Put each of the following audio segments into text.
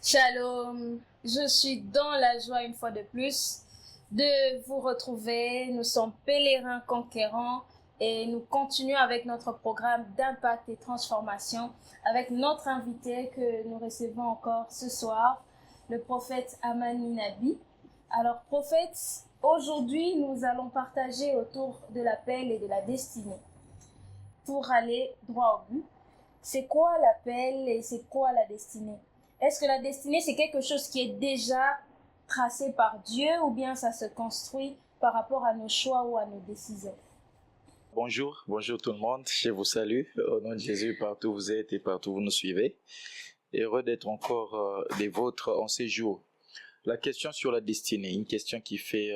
Shalom, je suis dans la joie une fois de plus de vous retrouver. Nous sommes pèlerins conquérants et nous continuons avec notre programme d'impact et transformation avec notre invité que nous recevons encore ce soir, le prophète Amani Nabi. Alors prophète, aujourd'hui nous allons partager autour de l'appel et de la destinée. Pour aller droit au but, c'est quoi l'appel et c'est quoi la destinée? Est-ce que la destinée, c'est quelque chose qui est déjà tracé par Dieu ou bien ça se construit par rapport à nos choix ou à nos décisions? Bonjour tout le monde, je vous salue au nom de Jésus partout où vous êtes et partout où vous nous suivez. Heureux d'être encore des vôtres en ces jours. La question sur la destinée, une question qui fait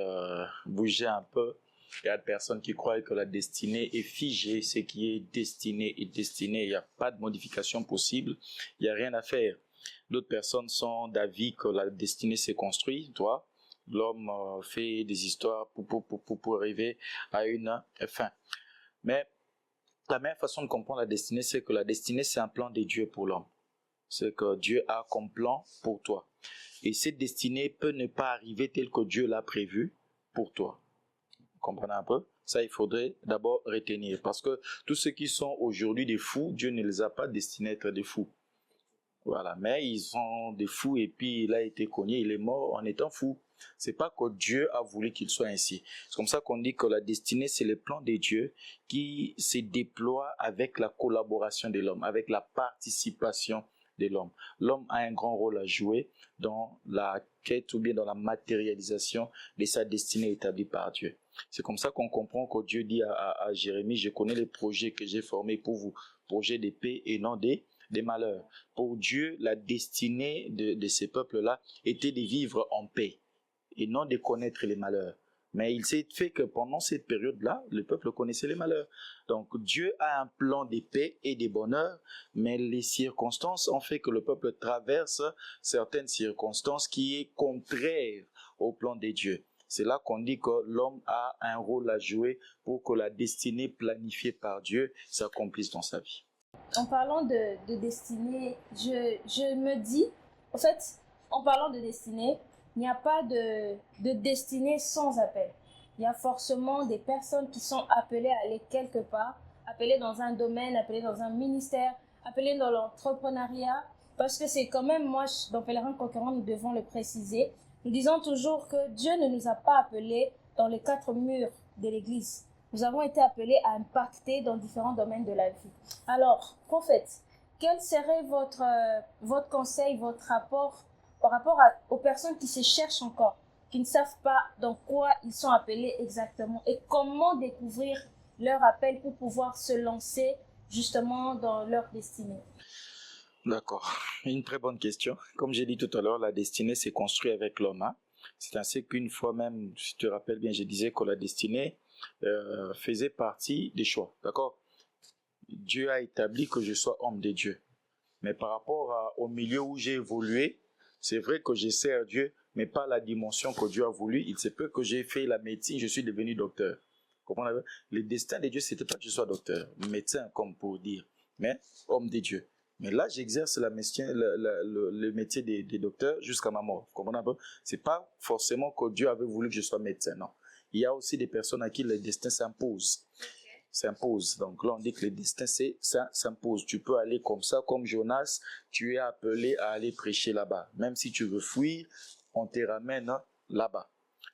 bouger un peu. Il y a des personnes qui croient que la destinée est figée, ce qui est destiné est destiné, il n'y a pas de modification possible, il n'y a rien à faire. D'autres personnes sont d'avis que la destinée s'est construite, toi. L'homme fait des histoires pour arriver à une fin. Mais la meilleure façon de comprendre la destinée, c'est que la destinée, c'est un plan de Dieu pour l'homme. C'est que Dieu a comme plan pour toi. Et cette destinée peut ne pas arriver telle que Dieu l'a prévu pour toi. Vous comprenez un peu? Ça, il faudrait d'abord retenir. Parce que tous ceux qui sont aujourd'hui des fous, Dieu ne les a pas destinés à être des fous. Voilà, mais ils sont des fous et puis il a été cogné, il est mort en étant fou. C'est pas que Dieu a voulu qu'il soit ainsi. C'est comme ça qu'on dit que la destinée, c'est le plan de Dieu qui se déploie avec la collaboration de l'homme, avec la participation de l'homme. L'homme a un grand rôle à jouer dans la quête ou bien dans la matérialisation de sa destinée établie par Dieu. C'est comme ça qu'on comprend que Dieu dit à Jérémie, je connais les projets que j'ai formés pour vous, projets de paix et non des malheurs. Pour Dieu, la destinée de ces peuples-là était de vivre en paix et non de connaître les malheurs. Mais il s'est fait que pendant cette période-là, le peuple connaissait les malheurs. Donc Dieu a un plan de paix et de bonheur, mais les circonstances ont fait que le peuple traverse certaines circonstances qui est contraire au plan de Dieu. C'est là qu'on dit que l'homme a un rôle à jouer pour que la destinée planifiée par Dieu s'accomplisse dans sa vie. En parlant de destinée, je me dis, en fait, en parlant de destinée, il n'y a pas de destinée sans appel. Il y a forcément des personnes qui sont appelées à aller quelque part, appelées dans un domaine, appelées dans un ministère, appelées dans l'entrepreneuriat, parce que c'est quand même, moi, dans Pèlerin Conquérant, nous devons le préciser. Nous disons toujours que Dieu ne nous a pas appelés dans les quatre murs de l'Église. Nous avons été appelés à impacter dans différents domaines de la vie. Alors, prophète, quel serait votre conseil, votre rapport par rapport aux personnes qui se cherchent encore, qui ne savent pas dans quoi ils sont appelés exactement et comment découvrir leur appel pour pouvoir se lancer justement dans leur destinée? D'accord, une très bonne question. Comme j'ai dit tout à l'heure, la destinée s'est construite avec l'homme. Hein? C'est ainsi qu'une fois même, si tu te rappelles bien, je disais que la destinée faisait partie des choix. D'accord? Dieu a établi que je sois homme de Dieu. Mais par rapport au milieu où j'ai évolué, c'est vrai que je sers Dieu, mais pas la dimension que Dieu a voulu. Il se peut que j'ai fait la médecine, je suis devenu docteur. Comprenez? Le destin de Dieu, c'était pas que je sois docteur, médecin, comme pour dire, mais homme de Dieu. Mais là, j'exerce le métier des docteurs jusqu'à ma mort. Vous comprenez un peu? C'est pas forcément que Dieu avait voulu que je sois médecin, non. Il y a aussi des personnes à qui le destin s'impose. Donc là, on dit que le destin, ça s'impose. Tu peux aller comme ça, comme Jonas, tu es appelé à aller prêcher là-bas. Même si tu veux fuir, on te ramène là-bas.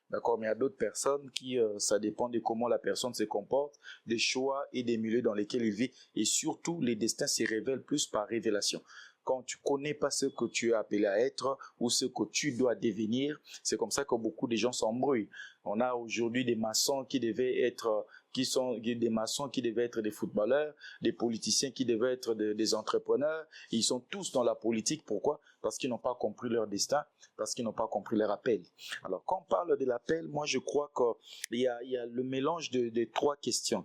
D'accord, mais il y a d'autres personnes qui, ça dépend de comment la personne se comporte, des choix et des milieux dans lesquels il vit. Et surtout, les destins se révèlent plus par révélation. Quand tu connais pas ce que tu es appelé à être ou ce que tu dois devenir, c'est comme ça que beaucoup de gens s'embrouillent. On a aujourd'hui des maçons qui devaient être, qui sont des maçons qui devaient être des footballeurs, des politiciens qui devaient être des entrepreneurs. Ils sont tous dans la politique. Pourquoi? Parce qu'ils n'ont pas compris leur destin, parce qu'ils n'ont pas compris leur appel. Alors, quand on parle de l'appel, moi, je crois qu'il y a le mélange de trois questions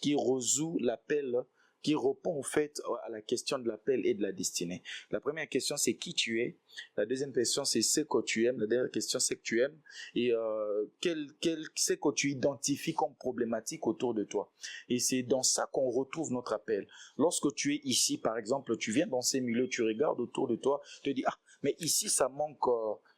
qui résout l'appel qui répond en fait à la question de l'appel et de la destinée. La première question, c'est qui tu es. La deuxième question, c'est ce que tu aimes. La dernière question, c'est que tu aimes. Et c'est que tu identifies comme problématique autour de toi. Et c'est dans ça qu'on retrouve notre appel. Lorsque tu es ici, par exemple, tu viens dans ces milieux, tu regardes autour de toi, tu te dis, ah, mais ici, ça manque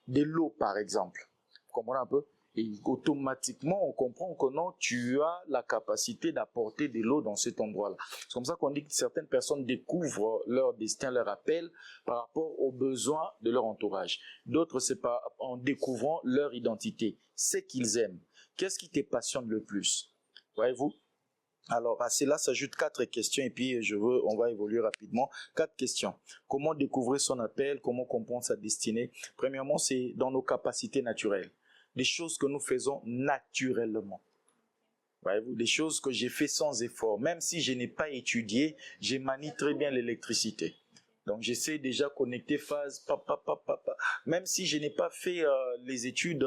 de l'eau, par exemple. Vous comprenez un peu? Et automatiquement, on comprend que non, tu as la capacité d'apporter de l'eau dans cet endroit-là. C'est comme ça qu'on dit que certaines personnes découvrent leur destin, leur appel par rapport aux besoins de leur entourage. D'autres, c'est en découvrant leur identité, ce qu'ils aiment. Qu'est-ce qui te passionne le plus? Voyez-vous? Alors, à cela s'ajoutent 4 questions et puis on va évoluer rapidement. 4 questions. Comment découvrir son appel? Comment comprendre sa destinée? Premièrement, c'est dans nos capacités naturelles. Des choses que nous faisons naturellement. Voyez-vous, des choses que j'ai fait sans effort. Même si je n'ai pas étudié, je manie très bien l'électricité. Donc, j'essaie déjà de connecter phases, même si je n'ai pas fait les études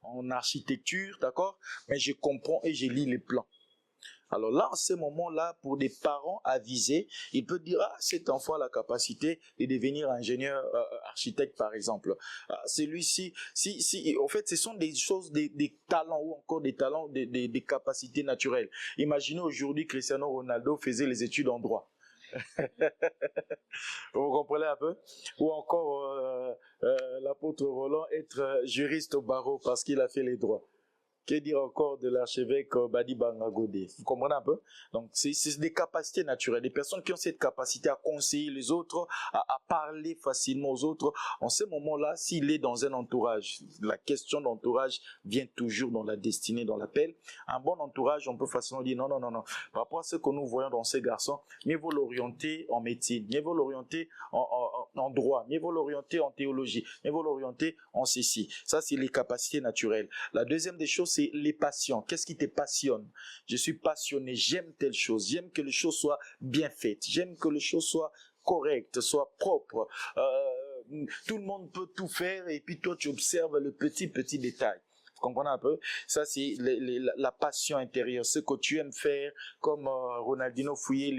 en architecture, d'accord? Mais je comprends et je lis les plans. Alors là, en ce moment-là, pour des parents avisés, il peut dire, ah, cet enfant a la capacité de devenir ingénieur, architecte, par exemple. Ah, celui-ci, en fait, ce sont des choses, des talents ou encore des talents, des capacités naturelles. Imaginez aujourd'hui, Cristiano Ronaldo faisait les études en droit. Vous comprenez un peu? Ou encore l'apôtre Roland être juriste au barreau parce qu'il a fait les droits. Que dire encore de l'archevêque Badi Bangagodé? Vous comprenez un peu? Donc, c'est des capacités naturelles. Des personnes qui ont cette capacité à conseiller les autres, à parler facilement aux autres. En ce moment-là, s'il est dans un entourage, la question d'entourage vient toujours dans la destinée, dans l'appel. Un bon entourage, on peut facilement dire non. Par rapport à ce que nous voyons dans ces garçons, mieux vaut l'orienter en médecine, mieux vaut l'orienter en droit, mieux vaut l'orienter en théologie, mieux vaut l'orienter en ceci. Ça, c'est les capacités naturelles. La deuxième des choses, c'est les passions. Qu'est-ce qui te passionne? Je suis passionné, j'aime telle chose, j'aime que les choses soient bien faites, j'aime que les choses soient correctes, soient propres. Tout le monde peut tout faire et puis toi, tu observes le petit détail. Vous comprenez un peu? Ça, c'est la passion intérieure, ce que tu aimes faire, comme Ronaldinho fouillait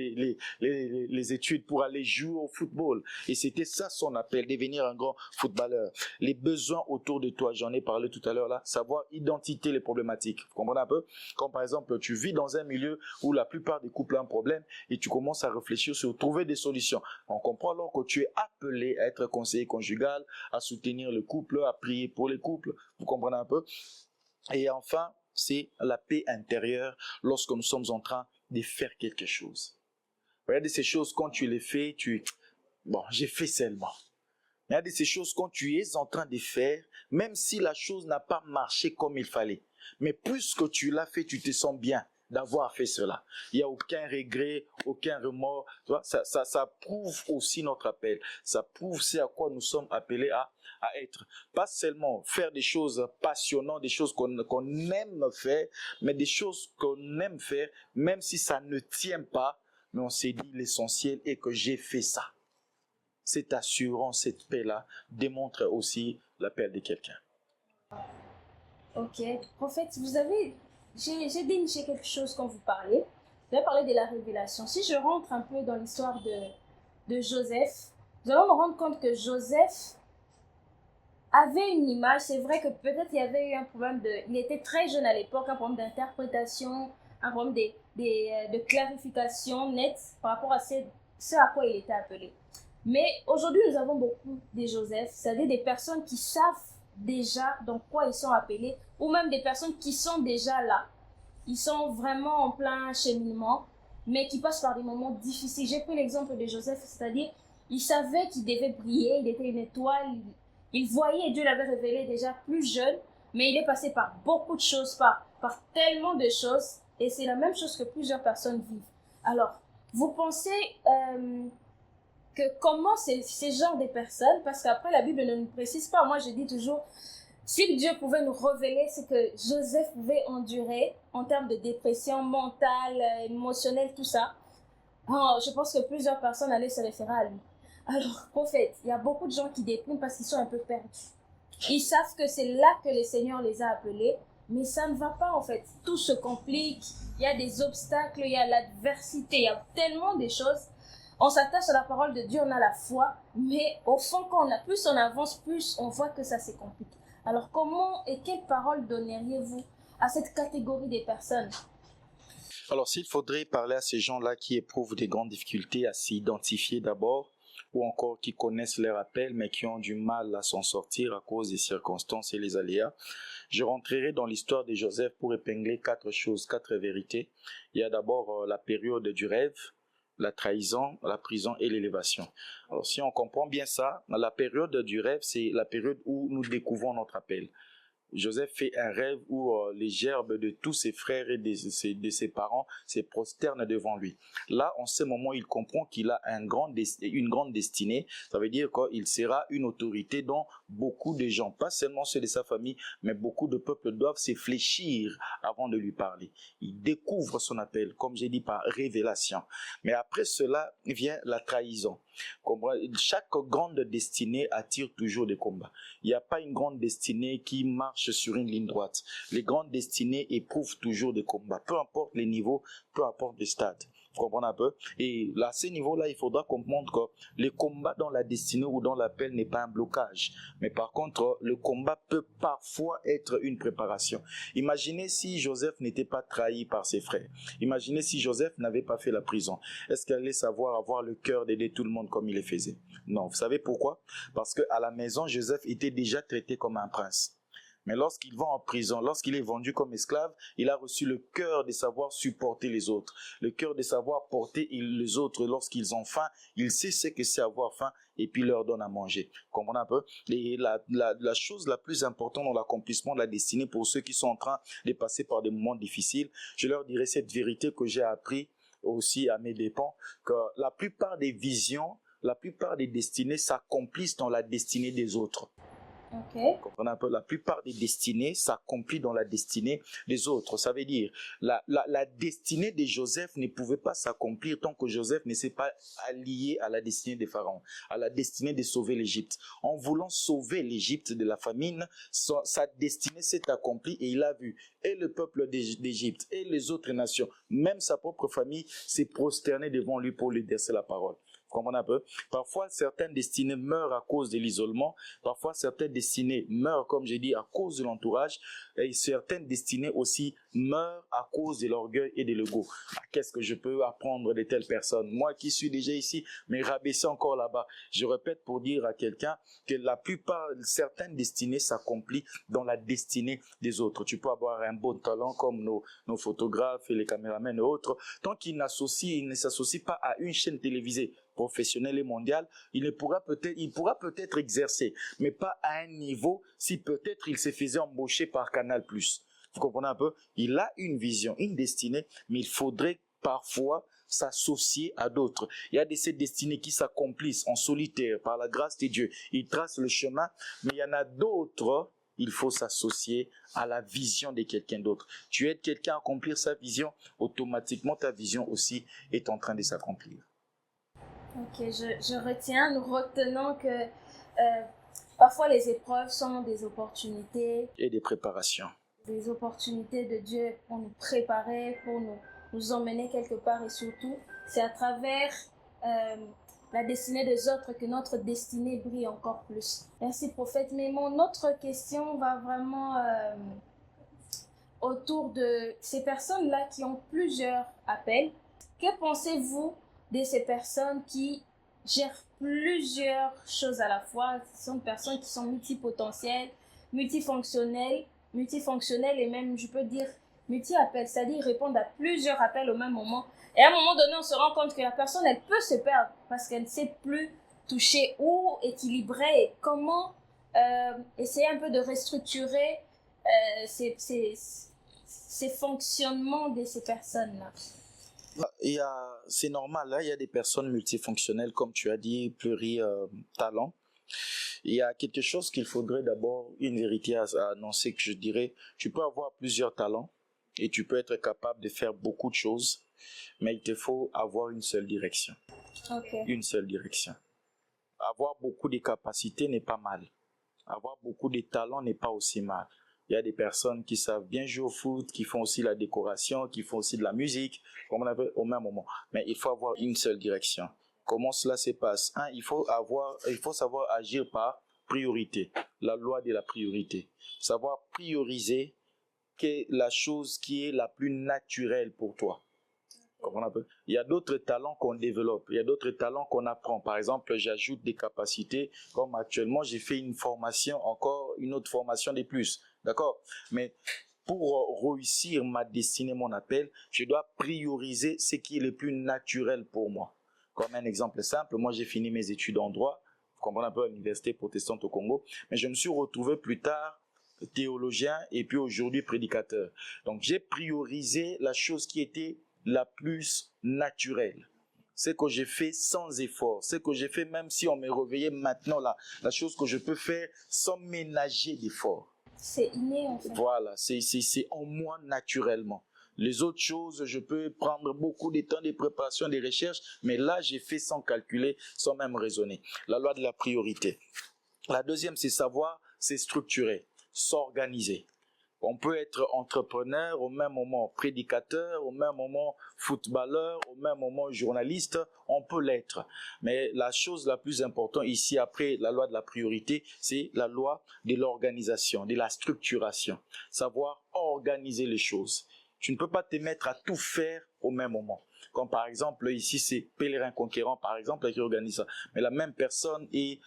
les études pour aller jouer au football. Et c'était ça son appel, devenir un grand footballeur. Les besoins autour de toi, j'en ai parlé tout à l'heure là, savoir identifier les problématiques. Vous comprenez un peu? Comme par exemple, tu vis dans un milieu où la plupart des couples ont un problème et tu commences à réfléchir sur trouver des solutions. On comprend alors que tu es appelé à être conseiller conjugal, à soutenir le couple, à prier pour les couples. Vous comprenez un peu? Et enfin, c'est la paix intérieure lorsque nous sommes en train de faire quelque chose. Regardez ces choses, quand tu les fais, bon, j'ai fait seulement. Regardez ces choses, quand tu es en train de faire, même si la chose n'a pas marché comme il fallait, mais puisque tu l'as fait, tu te sens bien d'avoir fait cela. Il n'y a aucun regret, aucun remords. Ça prouve aussi notre appel. Ça prouve c'est à quoi nous sommes appelés à être. Pas seulement faire des choses passionnantes, des choses qu'on aime faire, mais des choses qu'on aime faire, même si ça ne tient pas, mais on s'est dit l'essentiel est que j'ai fait ça. Cette assurance, cette paix-là démontre aussi l'appel de quelqu'un. Ok. Prophète, j'ai déniché quelque chose quand vous parlez. Vous avez parlé de la révélation. Si je rentre un peu dans l'histoire de Joseph, nous allons me rendre compte que Joseph avait une image. C'est vrai que peut-être il y avait eu un problème il était très jeune à l'époque, un problème d'interprétation, un problème de clarification nette par rapport à ce à quoi il était appelé. Mais aujourd'hui, nous avons beaucoup de Joseph, c'est-à-dire des personnes qui savent déjà dans quoi ils sont appelés, ou même des personnes qui sont déjà là. Ils sont vraiment en plein cheminement, mais qui passent par des moments difficiles. J'ai pris l'exemple de Joseph, c'est-à-dire, il savait qu'il devait briller, il était une étoile, il voyait, Dieu l'avait révélé déjà plus jeune, mais il est passé par beaucoup de choses, par tellement de choses, et c'est la même chose que plusieurs personnes vivent. Alors, vous pensez que comment ces genres de personnes, parce qu'après la Bible ne nous précise pas, moi je dis toujours, si Dieu pouvait nous révéler ce que Joseph pouvait endurer en termes de dépression mentale, émotionnelle, tout ça, je pense que plusieurs personnes allaient se référer à lui. Alors, prophète, il y a beaucoup de gens qui dépriment parce qu'ils sont un peu perdus. Ils savent que c'est là que le Seigneur les a appelés, Mais ça ne va pas en fait. Tout se complique, il y a des obstacles, il y a l'adversité, il y a tellement de choses. On s'attache à la parole de Dieu, on a la foi, mais au fond, plus on avance, plus on voit que ça se complique. Alors comment et quelle parole donneriez-vous à cette catégorie des personnes? Alors, s'il faudrait parler à ces gens-là qui éprouvent des grandes difficultés à s'identifier d'abord, ou encore qui connaissent leur appel mais qui ont du mal à s'en sortir à cause des circonstances et les aléas, je rentrerai dans l'histoire de Joseph pour épingler 4 choses, 4 vérités. Il y a d'abord la période du rêve, la trahison, la prison et l'élévation. Alors, si on comprend bien ça, la période du rêve, c'est la période où nous découvrons notre appel. Joseph fait un rêve où les gerbes de tous ses frères et de ses parents se prosternent devant lui. Là, en ce moment, il comprend qu'il a une grande destinée. Ça veut dire qu'il sera une autorité dont beaucoup de gens, pas seulement ceux de sa famille, mais beaucoup de peuples doivent se fléchir avant de lui parler. Il découvre son appel, comme j'ai dit, par révélation. Mais après cela vient la trahison. Chaque grande destinée attire toujours des combats. Il n'y a pas une grande destinée qui marche sur une ligne droite. Les grandes destinées éprouvent toujours des combats, peu importe les niveaux, peu importe les stades. Vous comprenez un peu? Et à ce niveau-là, il faudra comprendre que le combat dans la destinée ou dans l'appel n'est pas un blocage. Mais par contre, le combat peut parfois être une préparation. Imaginez si Joseph n'était pas trahi par ses frères. Imaginez si Joseph n'avait pas fait la prison. Est-ce qu'il allait savoir avoir le cœur d'aider tout le monde comme il le faisait? Non. Vous savez pourquoi? Parce qu'à la maison, Joseph était déjà traité comme un prince. Mais lorsqu'il va en prison, lorsqu'il est vendu comme esclave, il a reçu le cœur de savoir supporter les autres, le cœur de savoir porter les autres lorsqu'ils ont faim. Il sait ce que c'est avoir faim et puis leur donne à manger. Comprenez un peu? Et la chose la plus importante dans l'accomplissement de la destinée pour ceux qui sont en train de passer par des moments difficiles, je leur dirai cette vérité que j'ai appris aussi à mes dépens, que la plupart des visions, la plupart des destinées s'accomplissent dans la destinée des autres. Okay. Comprenez un peu, la plupart des destinées s'accomplissent dans la destinée des autres. Ça veut dire, la destinée de Joseph ne pouvait pas s'accomplir tant que Joseph ne s'est pas allié à la destinée des pharaons, à la destinée de sauver l'Égypte. En voulant sauver l'Égypte de la famine, sa destinée s'est accomplie et il a vu et le peuple d'Égypte et les autres nations, même sa propre famille, s'est prosternée devant lui pour lui déverser la parole. Vous comprenez un peu? Parfois, certaines destinées meurent à cause de l'isolement. Parfois, certaines destinées meurent, comme j'ai dit, à cause de l'entourage. Et certaines destinées aussi meurent à cause de l'orgueil et de l'ego. Qu'est-ce que je peux apprendre de telle personne? Moi qui suis déjà ici, mais rabaissé encore là-bas. Je répète pour dire à quelqu'un que certaines destinées s'accomplissent dans la destinée des autres. Tu peux avoir un bon talent comme nos photographes et les caméramans et autres. Tant qu'ils ne s'associent pas à une chaîne télévisée professionnel et mondial, il pourra peut-être exercer, mais pas à un niveau si peut-être il se faisait embaucher par Canal+. Vous comprenez un peu? Il a une vision, une destinée, mais il faudrait parfois s'associer à d'autres. Il y a ces destinées qui s'accomplissent en solitaire par la grâce de Dieu. Il trace le chemin, mais il y en a d'autres. Il faut s'associer à la vision de quelqu'un d'autre. Tu aides quelqu'un à accomplir sa vision, automatiquement ta vision aussi est en train de s'accomplir. Ok, je retiens, nous retenons que parfois les épreuves sont des opportunités. Et des préparations. Des opportunités de Dieu pour nous préparer, pour nous emmener quelque part, et surtout, c'est à travers la destinée des autres que notre destinée brille encore plus. Merci prophète, mais mon autre question va vraiment autour de ces personnes-là qui ont plusieurs appels. Que pensez-vous de ces personnes qui gèrent plusieurs choses à la fois? Ce sont des personnes qui sont multipotentielles, multifonctionnelles et même, je peux dire, multi-appels, c'est-à-dire répondre à plusieurs appels au même moment. Et à un moment donné, on se rend compte que la personne, elle peut se perdre parce qu'elle ne sait plus toucher ou équilibrer et comment essayer un peu de restructurer ces fonctionnements de ces personnes-là. C'est normal, il y a des personnes multifonctionnelles, comme tu as dit, pluri-talents. Il y a quelque chose qu'il faudrait d'abord, une vérité à annoncer que je dirais, tu peux avoir plusieurs talents et tu peux être capable de faire beaucoup de choses, mais il te faut avoir une seule direction. Okay. Une seule direction. Avoir beaucoup de capacités n'est pas mal. Avoir beaucoup de talents n'est pas aussi mal. Il y a des personnes qui savent bien jouer au foot, qui font aussi la décoration, qui font aussi de la musique, comme on avait au même moment. Mais il faut avoir une seule direction. Comment cela se passe? Il faut savoir agir par priorité. La loi de la priorité. Savoir prioriser quelle est la chose qui est la plus naturelle pour toi. Il y a d'autres talents qu'on développe, il y a d'autres talents qu'on apprend. Par exemple, j'ajoute des capacités, comme actuellement, j'ai fait une formation, encore une autre formation de plus. D'accord? Mais pour réussir ma destinée, mon appel, je dois prioriser ce qui est le plus naturel pour moi. Comme un exemple simple, moi j'ai fini mes études en droit, vous comprenez un peu à l'université protestante au Congo, mais je me suis retrouvé plus tard théologien et puis aujourd'hui prédicateur. Donc j'ai priorisé la chose qui était la plus naturelle. C'est que j'ai fait sans effort. C'est que j'ai fait même si on me réveillait maintenant là. La chose que je peux faire sans ménager d'effort. C'est inné en fait. Voilà, c'est en moi naturellement. Les autres choses, je peux prendre beaucoup de temps de préparation, de recherche, mais là, j'ai fait sans calculer, sans même raisonner. La loi de la priorité. La deuxième, c'est savoir, c'est structurer, s'organiser. On peut être entrepreneur, au même moment prédicateur, au même moment footballeur, au même moment journaliste, on peut l'être. Mais la chose la plus importante ici, après la loi de la priorité, c'est la loi de l'organisation, de la structuration. Savoir organiser les choses. Tu ne peux pas te mettre à tout faire au même moment. Comme par exemple, ici, c'est Pèlerin Conquérant, par exemple, qui organise ça. Mais la même personne est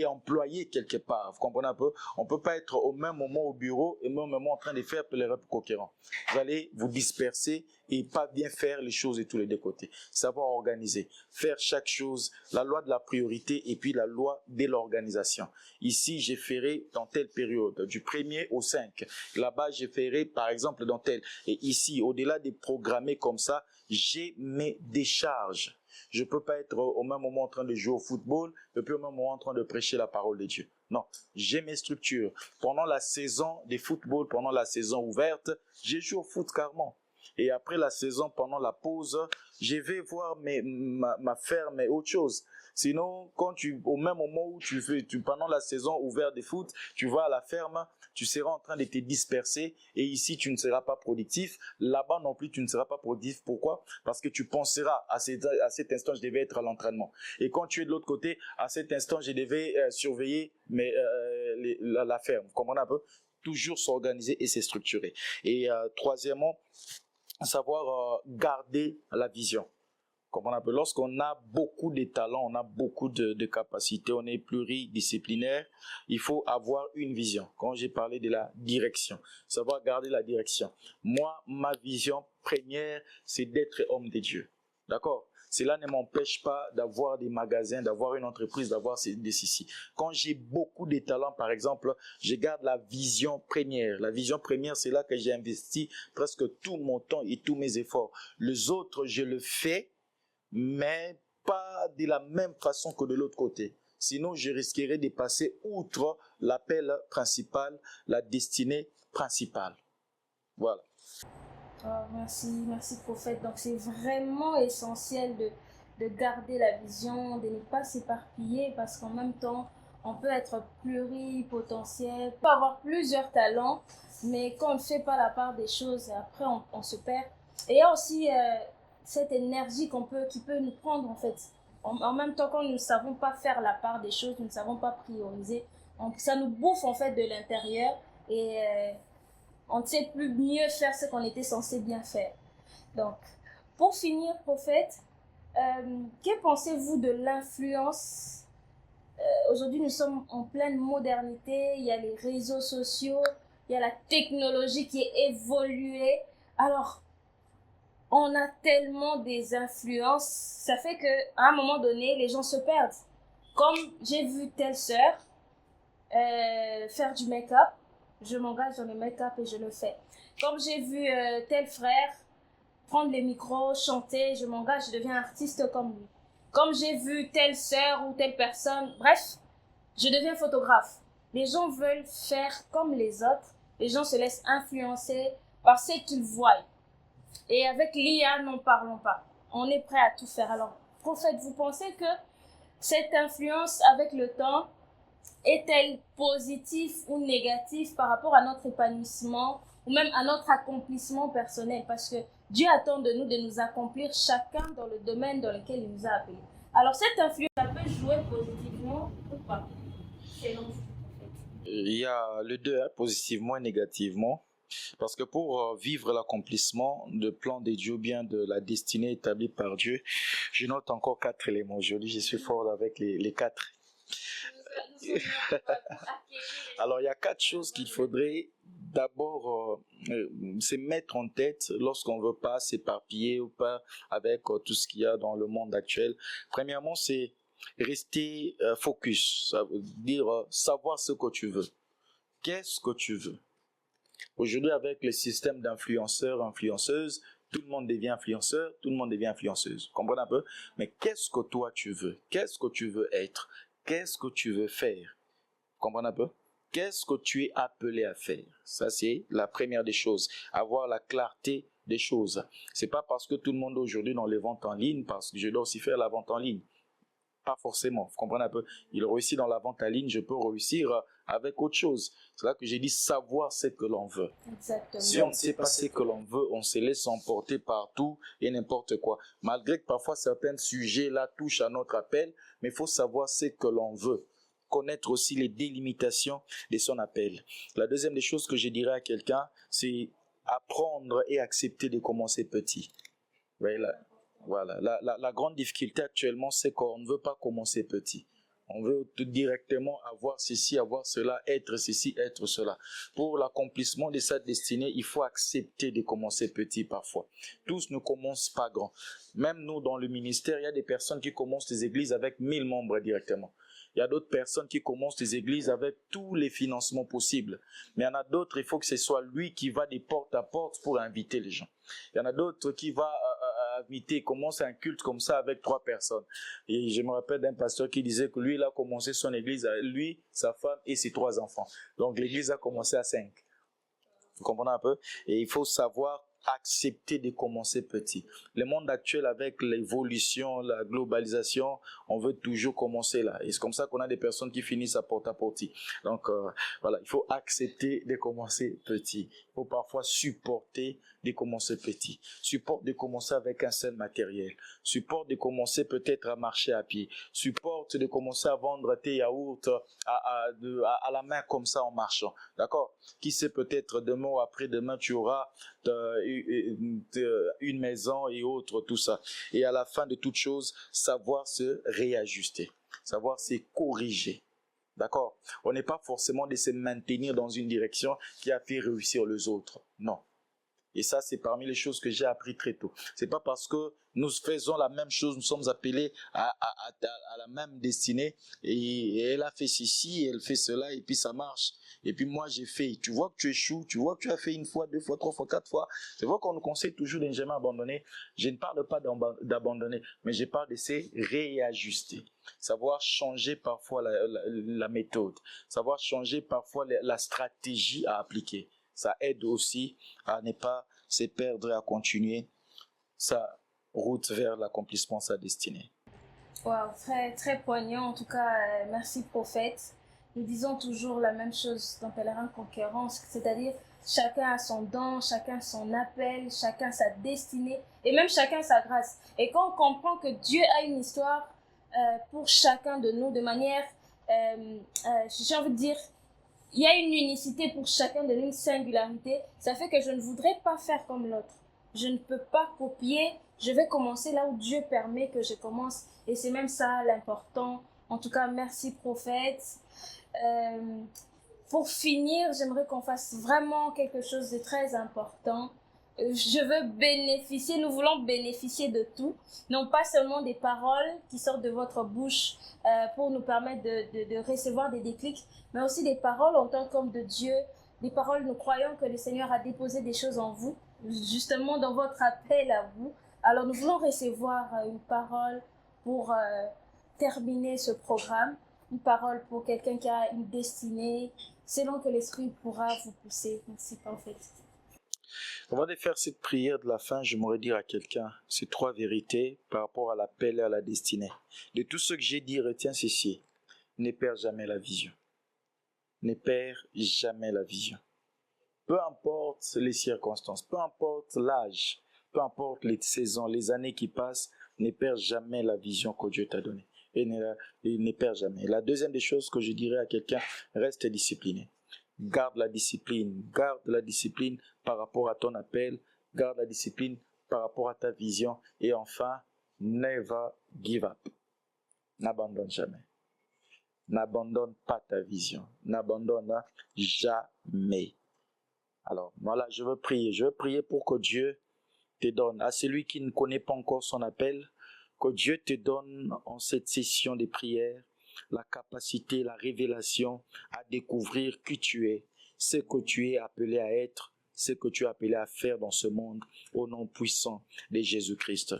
employée quelque part. Vous comprenez un peu? On ne peut pas être au même moment au bureau et au même moment en train de faire Pèlerin Conquérant. Vous allez vous disperser et pas bien faire les choses de tous les deux côtés. Savoir organiser, faire chaque chose, la loi de la priorité et puis la loi de l'organisation. Ici, j'ai ferai dans telle période, du 1er au 5. Là-bas, j'ai ferai par exemple dans telle. Et ici, au-delà des programmés comme ça, j'ai mes décharges. Je ne peux pas être au même moment en train de jouer au football et puis au même moment en train de prêcher la parole de Dieu. Non, j'ai mes structures. Pendant la saison de football, pendant la saison ouverte, j'ai joué au foot carrément. Et après la saison, pendant la pause, je vais voir ma ferme et autre chose. Sinon, au même moment où pendant la saison ouverte de foot, tu vas à la ferme, tu seras en train de te disperser et ici, tu ne seras pas productif. Là-bas non plus, tu ne seras pas productif. Pourquoi? Parce que tu penseras à cet instant, je devais être à l'entraînement. Et quand tu es de l'autre côté, à cet instant, je devais surveiller la ferme. Vous comprenez un peu? Toujours s'organiser et se structurer. Et troisièmement, savoir garder la vision. Comme on appelle, lorsqu'on a beaucoup de talents, on a beaucoup de capacités, on est pluridisciplinaire, il faut avoir une vision. Quand j'ai parlé de la direction, savoir garder la direction. Moi, ma vision première, c'est d'être homme de Dieu. D'accord? Cela ne m'empêche pas d'avoir des magasins, d'avoir une entreprise, d'avoir des ceci. Quand j'ai beaucoup de talents, par exemple, je garde la vision première. La vision première, c'est là que j'ai investi presque tout mon temps et tous mes efforts. Les autres, je le fais, mais pas de la même façon que de l'autre côté. Sinon, je risquerais de passer outre l'appel principal, la destinée principale. Voilà. Oh, merci prophète. Donc c'est vraiment essentiel de garder la vision, de ne pas s'éparpiller parce qu'en même temps, on peut être pluripotentiel, on peut avoir plusieurs talents, mais quand on ne fait pas la part des choses, après on se perd. Et il y a aussi cette énergie qui peut nous prendre en fait. En même temps, quand nous ne savons pas faire la part des choses, nous ne savons pas prioriser, ça nous bouffe en fait de l'intérieur et on ne sait plus mieux faire ce qu'on était censé bien faire. Donc, pour finir, prophète, que pensez-vous de l'influence? Aujourd'hui, nous sommes en pleine modernité, il y a les réseaux sociaux, il y a la technologie qui est évoluée. Alors, on a tellement des influences, ça fait qu'à un moment donné, les gens se perdent. Comme j'ai vu telle sœur faire du make-up, je m'engage dans le make-up et je le fais. Comme j'ai vu tel frère prendre les micros, chanter, je m'engage, je deviens artiste comme lui. Comme j'ai vu telle sœur ou telle personne, bref, je deviens photographe. Les gens veulent faire comme les autres, les gens se laissent influencer par ce qu'ils voient. Et avec l'IA, n'en parlons pas. On est prêt à tout faire. Alors, prophète, vous pensez que cette influence avec le temps est-elle positive ou négative par rapport à notre épanouissement ou même à notre accomplissement personnel? Parce que Dieu attend de nous de nous accomplir chacun dans le domaine dans lequel il nous a appelés. Alors cette influence, elle peut jouer positivement ou pas, selon vous, en fait. Il y a le deux, hein, positivement et négativement. Parce que pour vivre l'accomplissement de plan de Dieu, bien de la destinée établie par Dieu, je note encore 4 éléments. Aujourd'hui, je suis fort avec les 4. Alors, il y a 4 choses qu'il faudrait d'abord se mettre en tête lorsqu'on ne veut pas s'éparpiller ou pas avec tout ce qu'il y a dans le monde actuel. Premièrement, c'est rester focus, ça veut dire savoir ce que tu veux. Qu'est-ce que tu veux? Aujourd'hui, avec le système d'influenceurs, influenceuses, tout le monde devient influenceur, tout le monde devient influenceuse. Comprenez un peu? Mais qu'est-ce que toi tu veux? Qu'est-ce que tu veux être? Qu'est-ce que tu veux faire? Comprenez un peu? Qu'est-ce que tu es appelé à faire? Ça, c'est la première des choses. Avoir la clarté des choses. C'est pas parce que tout le monde aujourd'hui dans les ventes en ligne, parce que je dois aussi faire la vente en ligne. Pas forcément, vous comprenez un peu. Il réussit dans la vente en ligne, je peux réussir avec autre chose. C'est là que j'ai dit savoir ce que l'on veut. Exactement. Si on ne sait pas ce que l'on veut, on se laisse emporter partout et n'importe quoi. Malgré que parfois certains sujets là touchent à notre appel, mais il faut savoir ce que l'on veut. Connaître aussi les délimitations de son appel. La deuxième des choses que je dirais à quelqu'un, c'est apprendre et accepter de commencer petit. Vous voyez là? Voilà, la grande difficulté actuellement, c'est qu'on ne veut pas commencer petit. On veut tout directement avoir ceci, avoir cela, être ceci, être cela. Pour l'accomplissement de sa destinée, il faut accepter de commencer petit parfois. Tous ne commencent pas grand. Même nous, dans le ministère, il y a des personnes qui commencent des églises avec 1000 membres directement. Il y a d'autres personnes qui commencent des églises avec tous les financements possibles. Mais il y en a d'autres, il faut que ce soit lui qui va de porte à porte pour inviter les gens. Il y en a d'autres qui va inviter, commence un culte comme ça avec 3 personnes. Et je me rappelle d'un pasteur qui disait que lui, il a commencé son église, lui, sa femme et ses 3 enfants. Donc l'église a commencé à 5. Vous comprenez un peu? Et il faut savoir accepter de commencer petit. Le monde actuel, avec l'évolution, la globalisation, on veut toujours commencer là. Et c'est comme ça qu'on a des personnes qui finissent à porte. Donc voilà, il faut accepter de commencer petit. Il faut parfois supporter de commencer petit. Supporte de commencer avec un seul matériel. Supporte de commencer peut-être à marcher à pied. Supporte de commencer à vendre tes yaourts à la main comme ça en marchant. D'accord? Qui sait, peut-être demain ou après-demain, tu auras une maison et autres, tout ça. Et à la fin de toute chose, savoir se réajuster, savoir se corriger. D'accord? On n'est pas forcément de se maintenir dans une direction qui a fait réussir les autres. Non. Et ça, c'est parmi les choses que j'ai appris très tôt. C'est pas parce que nous faisons la même chose, nous sommes appelés à la même destinée, et elle a fait ceci, elle fait cela, et puis ça marche. Et puis moi, j'ai fait. Tu vois que tu échoues, tu vois que tu as fait 1 fois, 2 fois, 3 fois, 4 fois. C'est vrai qu'on nous conseille toujours de ne jamais abandonner. Je ne parle pas d'abandonner, mais je parle de se réajuster. Savoir changer parfois la méthode. Savoir changer parfois la stratégie à appliquer. Ça aide aussi à ne pas se perdre et à continuer sa route vers l'accomplissement de sa destinée. Wow, très, très poignant. En tout cas, merci prophète. Nous disons toujours la même chose dans Pèlerin Conquérant, c'est-à-dire chacun a son don, chacun son appel, chacun sa destinée et même chacun sa grâce. Et quand on comprend que Dieu a une histoire pour chacun de nous de manière, j'ai envie de dire, il y a une unicité pour chacun de nous, une singularité. Ça fait que je ne voudrais pas faire comme l'autre. Je ne peux pas copier. Je vais commencer là où Dieu permet que je commence. Et c'est même ça l'important. En tout cas, merci prophète. Pour finir, j'aimerais qu'on fasse vraiment quelque chose de très important. Je veux bénéficier, nous voulons bénéficier de tout, non pas seulement des paroles qui sortent de votre bouche pour nous permettre de recevoir des déclics, mais aussi des paroles en tant qu'homme de Dieu, des paroles, nous croyons que le Seigneur a déposé des choses en vous, justement dans votre appel à vous. Alors nous voulons recevoir une parole pour terminer ce programme, une parole pour quelqu'un qui a une destinée, selon que l'Esprit pourra vous pousser. Merci prophète. Avant de faire cette prière de la fin, j'aimerais dire à quelqu'un ces 3 vérités par rapport à l'appel et à la destinée. De tout ce que j'ai dit, retiens ceci. Ne perds jamais la vision. ne perd jamais la vision. Peu importe les circonstances, peu importe l'âge, peu importe les saisons, les années qui passent, ne perd jamais la vision que Dieu t'a donnée. Et ne perd jamais. La deuxième des choses que je dirais à quelqu'un, reste discipliné. Garde la discipline par rapport à ton appel, garde la discipline par rapport à ta vision. Et enfin, never give up. N'abandonne jamais. N'abandonne pas ta vision. N'abandonne jamais. Alors, voilà, je veux prier pour que Dieu te donne, à celui qui ne connaît pas encore son appel, que Dieu te donne en cette session de prière la capacité, la révélation à découvrir qui tu es, ce que tu es appelé à être, ce que tu es appelé à faire dans ce monde, au nom puissant de Jésus-Christ.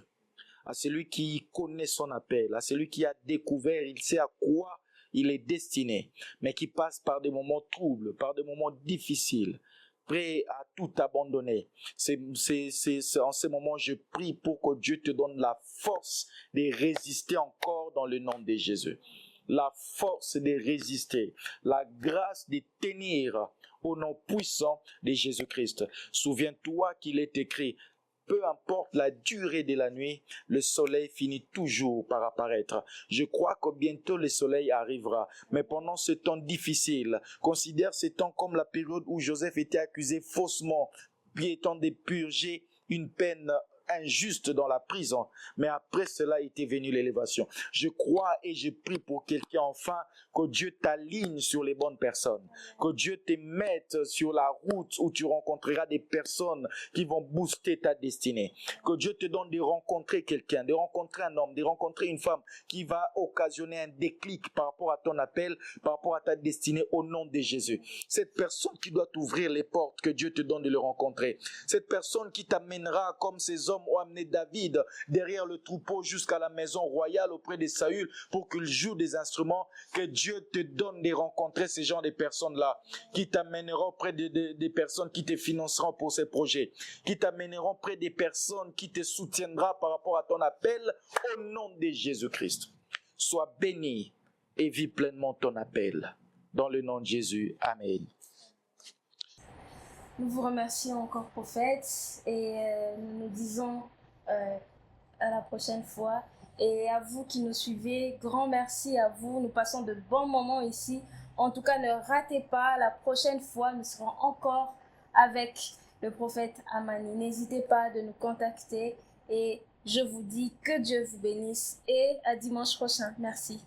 À celui qui connaît son appel, à celui qui a découvert, il sait à quoi il est destiné, mais qui passe par des moments troubles, par des moments difficiles, prêt à tout abandonner. En ce moment, je prie pour que Dieu te donne la force de résister encore dans le nom de Jésus. La force de résister, la grâce de tenir au nom puissant de Jésus-Christ. Souviens-toi qu'il est écrit, peu importe la durée de la nuit, le soleil finit toujours par apparaître. Je crois que bientôt le soleil arrivera. Mais pendant ce temps difficile, considère ce temps comme la période où Joseph était accusé faussement, puis étant de purger une peine injuste dans la prison. Mais après cela était venue l'élévation. Je crois et je prie pour quelqu'un enfin que Dieu t'aligne sur les bonnes personnes. Que Dieu te mette sur la route où tu rencontreras des personnes qui vont booster ta destinée. Que Dieu te donne de rencontrer quelqu'un, de rencontrer un homme, de rencontrer une femme qui va occasionner un déclic par rapport à ton appel, par rapport à ta destinée au nom de Jésus. Cette personne qui doit t'ouvrir les portes, que Dieu te donne de le rencontrer. Cette personne qui t'amènera comme ces hommes ont amené David derrière le troupeau jusqu'à la maison royale auprès de Saül pour qu'il joue des instruments. Que Dieu te donne de rencontrer ces gens de personnes-là qui t'amèneront près des personnes qui te financeront pour ces projets, qui t'amèneront près des personnes qui te soutiendront par rapport à ton appel au nom de Jésus-Christ. Sois béni et vis pleinement ton appel. Dans le nom de Jésus. Amen. Nous vous remercions encore, prophète, et nous nous disons à la prochaine fois. Et à vous qui nous suivez, grand merci à vous. Nous passons de bons moments ici. En tout cas, ne ratez pas, la prochaine fois, nous serons encore avec le prophète Amani. N'hésitez pas de nous contacter et je vous dis que Dieu vous bénisse et à dimanche prochain. Merci.